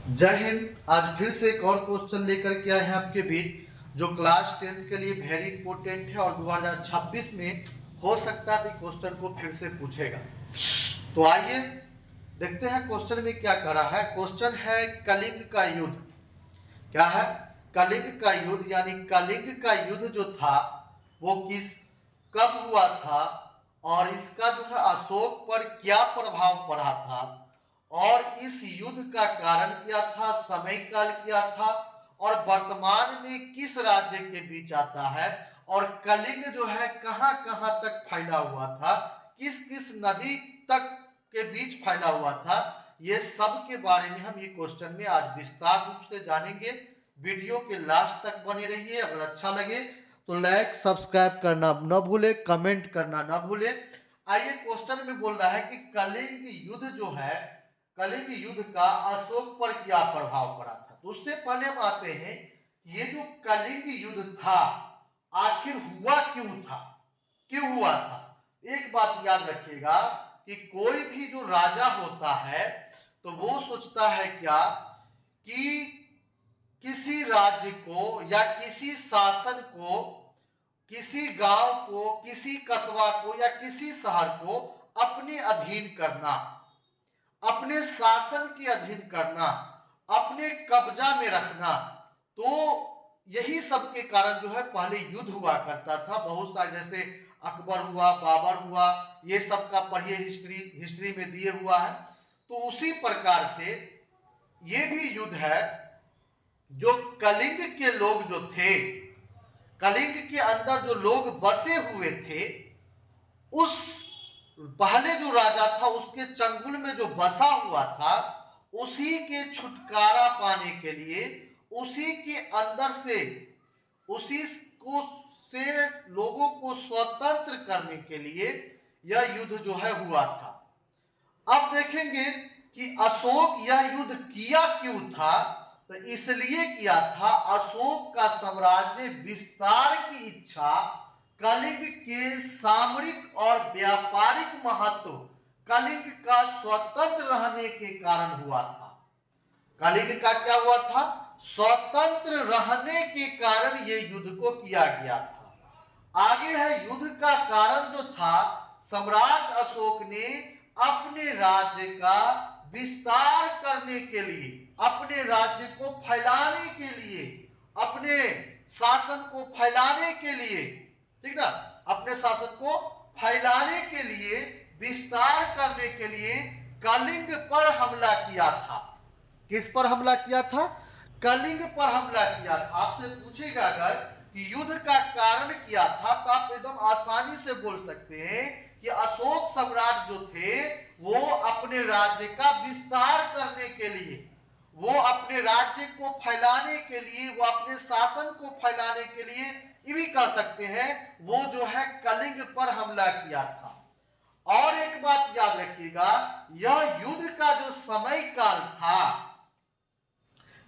जय हिंद। आज फिर से एक और क्वेश्चन लेकर के आए हैं आपके बीच, जो क्लास 10th के लिए वेरी इंपॉर्टेंट है और 2026 में हो सकता है क्वेश्चन को फिर से पूछेगा। तो आइए देखते हैं क्वेश्चन में क्या करा है। क्वेश्चन है कलिंग का युद्ध। क्या है? कलिंग का युद्ध, यानी कलिंग का युद्ध जो था वो कब हुआ था और इसका जो है अशोक पर क्या प्रभाव पड़ा था और इस युद्ध का कारण क्या था, समय काल क्या था और वर्तमान में किस राज्य के बीच आता है और कलिंग जो है कहां कहां तक फैला हुआ था, किस किस नदी तक के बीच फैला हुआ था, ये सब के बारे में हम ये क्वेश्चन में आज विस्तार रूप से जानेंगे। वीडियो के लास्ट तक बने रहिए। अगर अच्छा लगे तो लाइक सब्सक्राइब करना न भूले, कमेंट करना न भूले। आइए क्वेश्चन में बोल रहा है कि कलिंग युद्ध जो है, कलिंग युद्ध का अशोक पर क्या प्रभाव पड़ा था। तो उससे पहले हम आते हैं, ये जो कलिंग युद्ध था आखिर हुआ क्यों था, क्यों हुआ था। एक बात याद रखिएगा कि कोई भी जो राजा होता है तो वो सोचता है क्या कि किसी राज्य को या किसी शासन को, किसी गांव को, किसी कस्बा को या किसी शहर को अपने अधीन करना, अपने शासन के अधीन करना, अपने कब्जा में रखना। तो यही सब के कारण जो है पहले युद्ध हुआ करता था। बहुत सारे जैसे अकबर हुआ, बाबर हुआ, ये सब का पढ़िए, हिस्ट्री में दिए हुआ है। तो उसी प्रकार से ये भी युद्ध है जो कलिंग के लोग जो थे, कलिंग के अंदर जो लोग बसे हुए थे, उस पहले जो राजा था उसके चंगुल में जो बसा हुआ था, उसी के छुटकारा पाने के लिए, उसी के अंदर से, उसी को से लोगों को स्वतंत्र करने के लिए यह युद्ध जो है हुआ था। अब देखेंगे कि अशोक यह युद्ध किया क्यों था। तो इसलिए किया था, अशोक का साम्राज्य विस्तार की इच्छा कलिंग के सामरिक और व्यापारिक महत्व, कलिंग का स्वतंत्र रहने के कारण हुआ था। कलिंग का क्या हुआ था? स्वतंत्र रहने के कारण यह युद्ध को किया गया था। आगे है युद्ध का कारण जो था, सम्राट अशोक ने अपने राज्य का विस्तार करने के लिए, अपने राज्य को फैलाने के लिए, अपने शासन को फैलाने के लिए, ठीक ना, अपने शासन को फैलाने के लिए, विस्तार करने के लिए कलिंग पर हमला किया था। किस पर हमला किया था? कलिंग पर हमला किया था। आपसे पूछेगा अगर कि युद्ध का कारण क्या था, तो आप एकदम आसानी से बोल सकते हैं कि अशोक सम्राट जो थे वो अपने राज्य का विस्तार करने के लिए, वो अपने राज्य को फैलाने के लिए, वो अपने शासन को फैलाने के लिए, ये भी कह सकते हैं वो जो है कलिंग पर हमला किया था। और एक बात याद रखिएगा, यह युद्ध का जो समय काल था,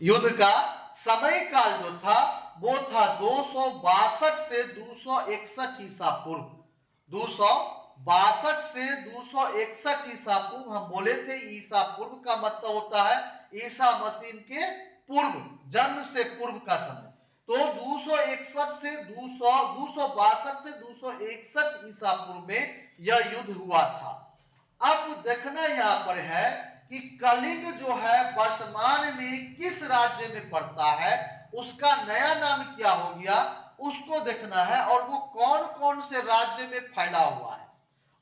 युद्ध का समय काल जो था वो था 262 से 261 ईसा पूर्व। 262 से 261 ईसा पूर्व। हम बोले थे ईसा पूर्व का मतलब होता है ईसा मसीह के पूर्व, जन्म से पूर्व का समय। तो 261 से 262 से 261 ईसा पूर्व में यह युद्ध हुआ था। अब देखना यहां पर है कि कलिंग जो है वर्तमान में किस राज्य में पड़ता है, उसका नया नाम क्या हो गया, उसको देखना है। और वो कौन कौन से राज्य में फैला हुआ है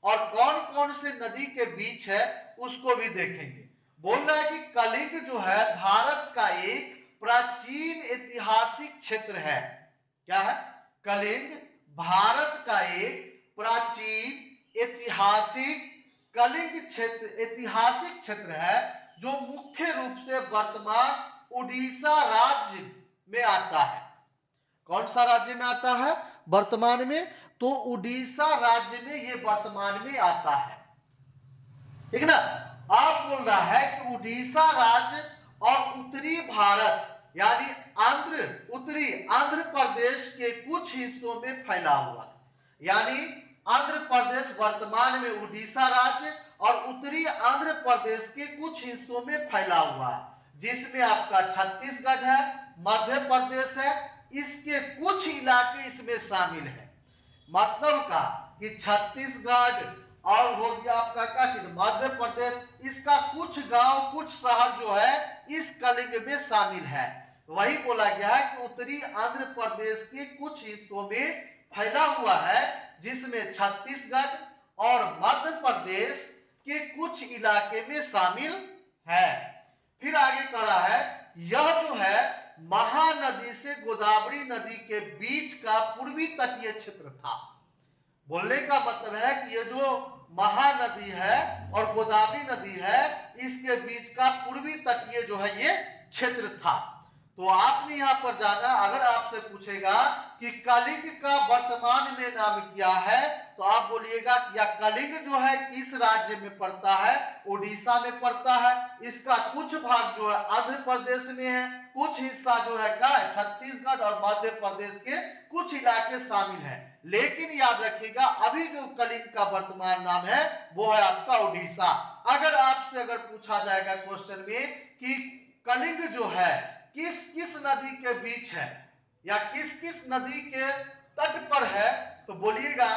और कौन कौन से नदी के बीच है, उसको भी देखेंगे। बोल रहा है कि कलिंग जो है भारत का एक प्राचीन ऐतिहासिक क्षेत्र है। क्या है? कलिंग भारत का एक प्राचीन ऐतिहासिक, कलिंग क्षेत्र ऐतिहासिक क्षेत्र है जो मुख्य रूप से वर्तमान उड़ीसा राज्य में आता है। कौन सा राज्य में आता है वर्तमान में? तो उड़ीसा राज्य में ये वर्तमान में आता है, ठीक ना। आप बोल रहा है कि उड़ीसा राज्य और उत्तरी भारत यानी उत्तरी आंध्र प्रदेश के कुछ हिस्सों में फैला हुआ है। यानी आंध्र प्रदेश वर्तमान में उड़ीसा राज्य और उत्तरी आंध्र प्रदेश के कुछ हिस्सों में फैला हुआ है। जिसमें आपका छत्तीसगढ़ है, मध्य प्रदेश है, इसके कुछ इलाके इसमें शामिल है। मतलब का कि छत्तीसगढ़ और हो गया आपका क्या मध्य प्रदेश, इसका कुछ गांव कुछ शहर जो है इस कलिंग में शामिल है। वही बोला गया है कि उत्तरी आंध्र प्रदेश के कुछ हिस्सों में फैला हुआ है, जिसमें छत्तीसगढ़ और मध्य प्रदेश के कुछ इलाके में शामिल है। फिर आगे कह रहा है यह जो है महानदी से गोदावरी नदी के बीच का पूर्वी तटीय क्षेत्र था। बोलने का मतलब है कि ये जो महानदी है और गोदावरी नदी है, इसके बीच का पूर्वी तटीय जो है ये क्षेत्र था। तो आपने यहां पर जाना, अगर आपसे पूछेगा कि कलिंग का वर्तमान में नाम क्या है, तो आप बोलिएगा कि यह कलिंग जो है किस राज्य में पड़ता है, उड़ीसा में पड़ता है। इसका कुछ भाग जो है आंध्र प्रदेश में है, कुछ हिस्सा जो है क्या है छत्तीसगढ़ और मध्य प्रदेश के कुछ इलाके शामिल हैं। लेकिन याद रखिएगा अभी जो कलिंग का वर्तमान नाम है वो है आपका उड़ीसा। अगर आपसे अगर पूछा जाएगा क्वेश्चन में कि कलिंग जो है किस किस नदी के बीच है या किस किस नदी के तट पर है, तो बोलिएगा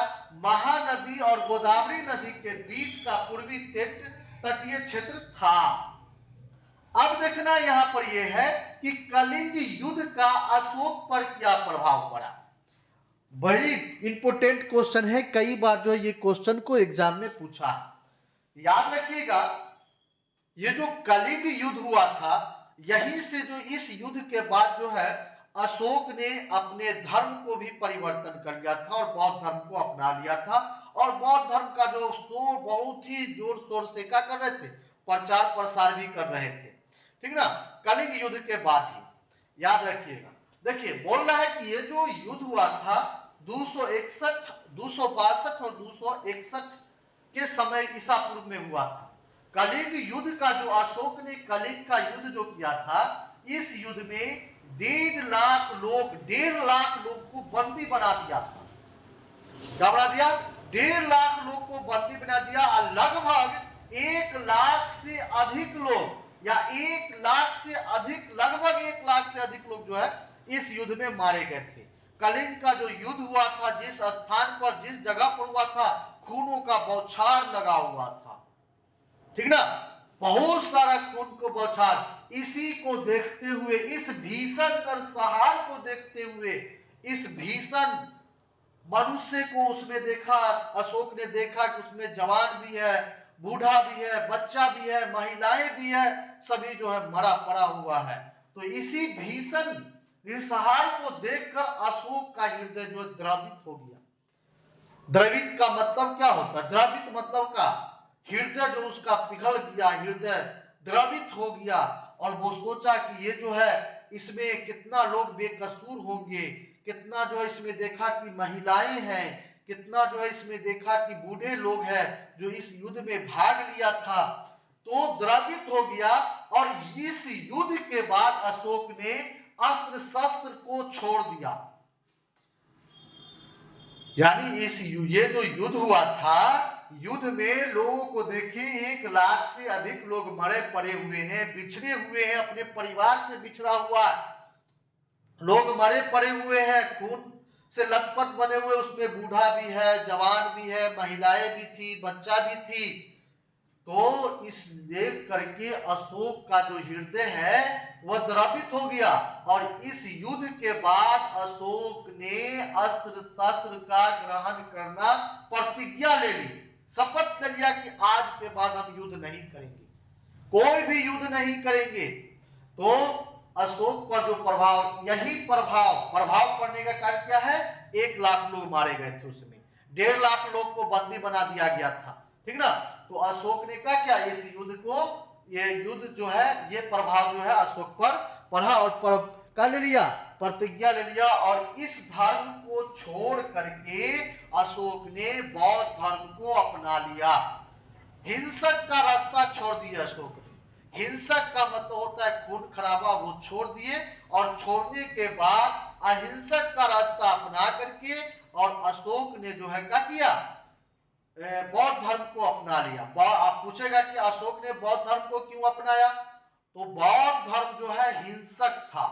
महानदी और गोदावरी नदी के बीच का पूर्वी तटीय क्षेत्र था। अब देखना यहां पर यह है कि कलिंग युद्ध का अशोक पर क्या प्रभाव पड़ा। बड़ी इंपोर्टेंट क्वेश्चन है, कई बार जो ये क्वेश्चन को एग्जाम में पूछा है। याद रखिएगा ये जो कलिंग युद्ध हुआ था, यहीं से जो इस युद्ध के बाद जो है अशोक ने अपने धर्म को भी परिवर्तन कर लिया था और बौद्ध धर्म को अपना लिया था। और बौद्ध धर्म का जो शोर बहुत ही जोर शोर से क्या कर रहे थे, प्रचार प्रसार भी कर रहे थे, ठीक ना, कलिंग युद्ध के बाद ही। याद रखिएगा, देखिए बोल रहा है कि ये जो युद्ध हुआ था 261, 262 और 261 के समय ईसा पूर्व में हुआ था। कलिंग युद्ध का जो अशोक ने कलिंग का युद्ध जो किया था, इस युद्ध में 1.5 लाख लोग को बंदी बना दिया था। क्या बना दिया? 1.5 लाख लोग को बंदी बना दिया। और लगभग 1 लाख से अधिक लोग या 1 लाख से अधिक, लगभग 1 लाख से अधिक लोग जो है इस युद्ध में मारे गए थे। कलिंग का जो युद्ध हुआ था, जिस स्थान पर जिस जगह पर हुआ था, खूनों का बौछार लगा हुआ था, ठीक ना, बहुत सारा खून को बौछार। इसी को देखते हुए, इस भीषण नरसंहार को देखते हुए, इस भीषण मनुष्य को उसमें देखा, अशोक ने देखा कि उसमें जवान भी है, बूढ़ा भी है, बच्चा भी है, महिलाएं भी है, सभी जो है मरा पड़ा हुआ है। तो इसी भीषण नरसंहार को देखकर अशोक का हृदय जो द्रवित हो गया। द्रवित का मतलब क्या होता है? द्रवित मतलब का हृदय जो उसका पिघल गया, हृदय द्रवित हो गया। और वो सोचा कि ये जो है इसमें कितना लोग बेकसूर होंगे, कितना जो है इसमें देखा कि महिलाएं हैं, कितना जो है इसमें देखा कि बूढ़े लोग हैं जो इस युद्ध में भाग लिया था। तो द्रवित हो गया। और इस युद्ध के बाद अशोक ने अस्त्र शस्त्र को छोड़ दिया। यानी ये जो युद्ध हुआ था, युद्ध में लोगों को देखिए 1 लाख से अधिक लोग मरे पड़े हुए हैं, बिछड़े हुए हैं, अपने परिवार से बिछड़ा हुआ लोग मरे पड़े हुए हैं, खून से लथपथ बने हुए, उसमें बूढ़ा भी है, जवान भी है, महिलाएं भी थी, बच्चा भी थी। तो इस देख करके अशोक का जो हृदय है वह द्रवित हो गया। और इस युद्ध के बाद अशोक ने अस्त्र शस्त्र का ग्रहण करना प्रतिज्ञा ले ली, शपथ ले लिया कि आज के बाद हम युद्ध नहीं करेंगे, कोई भी युद्ध नहीं करेंगे। तो अशोक पर जो प्रभाव, यही प्रभाव पड़ने का कारण क्या है? 1 लाख लोग मारे गए थे उसमें, 1.5 लाख लोग को बंदी बना दिया गया था, ठीक ना। तो अशोक ने क्या किया, इस युद्ध को, ये युद्ध जो है ये प्रभाव जो है अशोक पर पड़ा और क्या ले लिया, प्रतिज्ञा ले लिया। और इस धर्म को छोड़ करके अशोक ने बौद्ध धर्म को अपना लिया। हिंसक का रास्ता छोड़ दिया अशोक ने। हिंसक का मतलब होता है खून खराबा, वो छोड़ दिए। और छोड़ने के बाद अहिंसक का रास्ता अपना करके और अशोक ने जो है क्या किया, बौद्ध धर्म को अपना लिया। आप पूछेगा कि अशोक ने बौद्ध धर्म को क्यों अपनाया, तो बौद्ध धर्म जो है हिंसक था,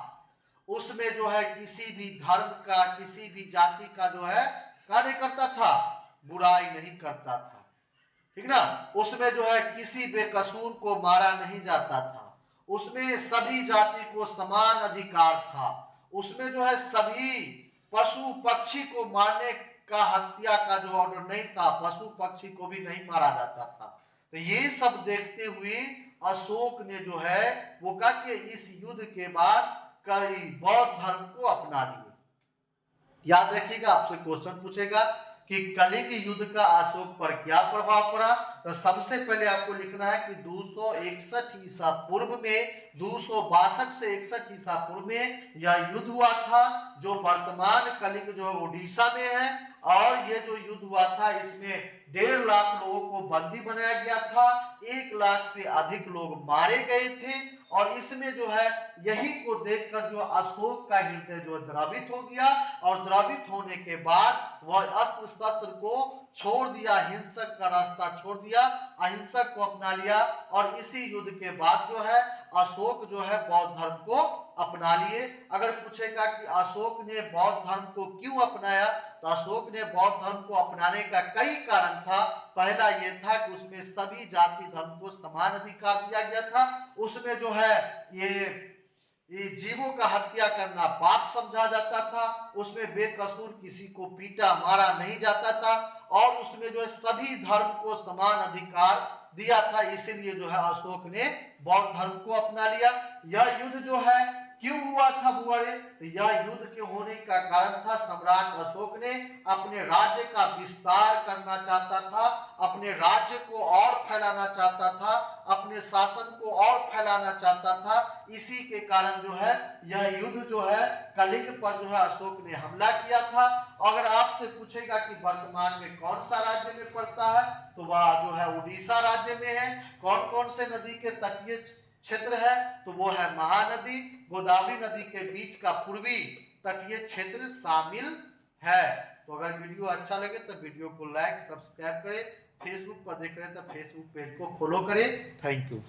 उसमें जो है किसी भी धर्म का, किसी भी जाति का जो है क्या नहीं करता था, बुराई नहीं करता था, ठीक ना। उसमें जो है किसी बेकसूर को मारा नहीं जाता था, उसमें सभी जाति को समान अधिकार था, उसमें जो है सभी पशु पक्षी को मारने का, हत्या का जो ऑर्डर नहीं था, पशु पक्षी को भी नहीं मारा जाता था। तो ये सब देखते हुए अशोक ने जो है वो कहा कि इस युद्ध के बाद कई बौद्ध धर्म को अपना लिए। याद रखिएगा, आपसे क्वेश्चन पूछेगा कि कलिंग युद्ध का अशोक पर क्या प्रभाव पड़ा। तो सबसे पहले आपको लिखना है कि 261 ईसा पूर्व में, 262 से 61 ईसा पूर्व में यह युद्ध हुआ था, जो वर्तमान कलिंग जो उड़ीसा में है। और ये जो युद्ध हुआ था इसमें 1.5 लाख लोगों को बंदी बनाया गया था, 1 लाख से अधिक लोग मारे गए थे। और इसमें जो है यही को देखकर जो अशोक का हृदय जो द्रवित हो गया, और द्रवित होने के बाद वह अस्त्र शस्त्र को छोड़ दिया, हिंसक का रास्ता छोड़ दिया, अहिंसक को अपना लिया। और इसी युद्ध के बाद जो है अशोक जो है बौद्ध धर्म को अपना लिए। अगर पूछेगा कि अशोक ने बौद्ध धर्म को क्यों अपनाया, तो अशोक ने बौद्ध धर्म को अपनाने का कई कारण था। पहला ये था कि उसमें सभी जाति धर्म को समान अधिकार दिया गया था, उसमें जो है ये जीवों का हत्या करना पाप समझा जाता था, उसमें बेकसूर किसी को पीटा मारा नहीं जाता था, और उसमें जो है सभी धर्म को समान अधिकार दिया था। इसीलिए जो है अशोक ने बौद्ध धर्म को अपना लिया। यह युद्ध जो है क्यों हुआ था बुआरे, तो यह युद्ध के होने का कारण था सम्राट अशोक ने अपने राज्य का विस्तार करना चाहता था, अपने राज्य को और फैलाना चाहता था, अपने शासन को और फैलाना चाहता था। इसी के कारण जो है यह युद्ध जो है कलिंग पर जो है अशोक ने हमला किया था। अगर आपसे पूछेगा कि वर्तमान में कौन सा राज्य में पड़ता है, तो वह जो है उड़ीसा राज्य में है। कौन कौन से नदी के तटीय क्षेत्र है, तो वो है महानदी, गोदावरी नदी के बीच का पूर्वी तटीय क्षेत्र शामिल है। तो अगर वीडियो अच्छा लगे तो वीडियो को लाइक सब्सक्राइब करें, फेसबुक पर देख रहे हैं तो फेसबुक पेज को फॉलो करें। Thank you.